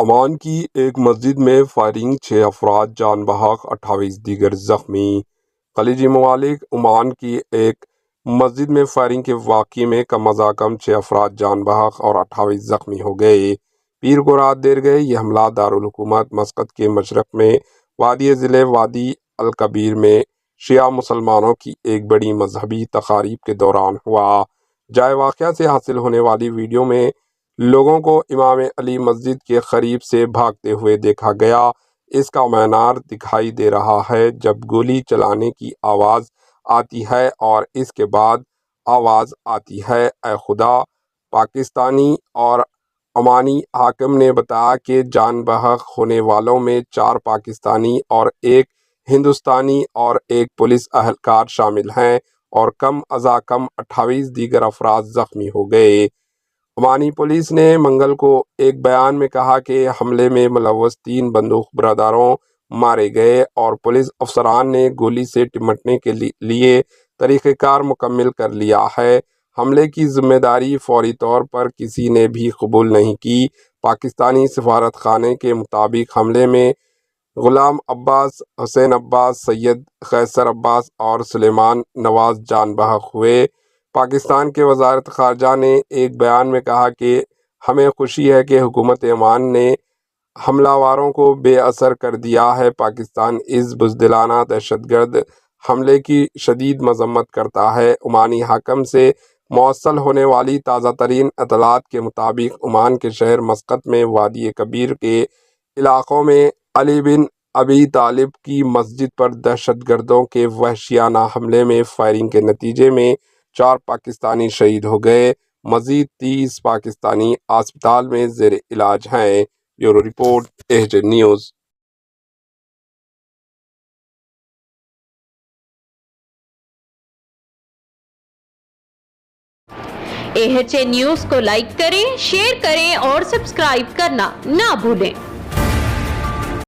Oman کی ایک مسجد میں فائرنگ، 6 افراد جان بحق، 28 دیگر زخمی۔ خلیجی ممالک عمان کی ایک مسجد میں فائرنگ کے واقعے میں کم از کم 6 افراد جان بحق اور 28 زخمی ہو گئے۔ پیر کو رات دیر گئے۔ یہ حملہ دارالحکومت مسقط کے مشرق میں وادی ضلع وادی الکبیر میں شیعہ مسلمانوں کی ایک بڑی مذہبی تقاریب کے دوران ہوا۔ جائے واقعہ سے حاصل ہونے والی ویڈیو میں لوگوں کو امام علی مسجد کے قریب سے بھاگتے ہوئے دیکھا گیا۔ اس کا مینار دکھائی دے رہا ہے جب گولی چلانے کی آواز آتی ہے اور اس کے بعد آواز آتی ہے اے خدا۔ پاکستانی اور عمانی حاکم نے بتایا کہ جان بحق ہونے والوں میں 4 پاکستانی اور 1 ہندوستانی اور 1 پولیس اہلکار شامل ہیں اور کم از کم 28 دیگر افراد زخمی ہو گئے۔ عمانی پولیس نے منگل کو ایک بیان میں کہا کہ حملے میں ملوث 3 بندوق برداروں مارے گئے اور پولیس افسران نے گولی سے نمٹنے کے لیے طریقہ کار مکمل کر لیا ہے۔ حملے کی ذمہ داری فوری طور پر کسی نے بھی قبول نہیں کی۔ پاکستانی سفارت خانے کے مطابق حملے میں غلام عباس، حسین عباس، سید قیصر عباس اور سلیمان نواز جان بحق ہوئے۔ پاکستان کے وزارت خارجہ نے ایک بیان میں کہا کہ ہمیں خوشی ہے کہ حکومت عمان نے حملہ واروں کو بے اثر کر دیا ہے۔ پاکستان اس بزدلانہ دہشت گرد حملے کی شدید مذمت کرتا ہے۔ عمانی حاکم سے موصل ہونے والی تازہ ترین اطلاعات کے مطابق عمان کے شہر مسقط میں وادی کبیر کے علاقوں میں علی بن ابی طالب کی مسجد پر دہشت گردوں کے وحشیانہ حملے میں فائرنگ کے نتیجے میں 4 پاکستانی شہید ہو گئے۔ مزید 30 پاکستانی اسپتال میں زیر علاج ہیں۔ Bureau report, AHN news. AHN news کو لائک کریں، شیئر کریں اور سبسکرائب کرنا نہ بھولیں۔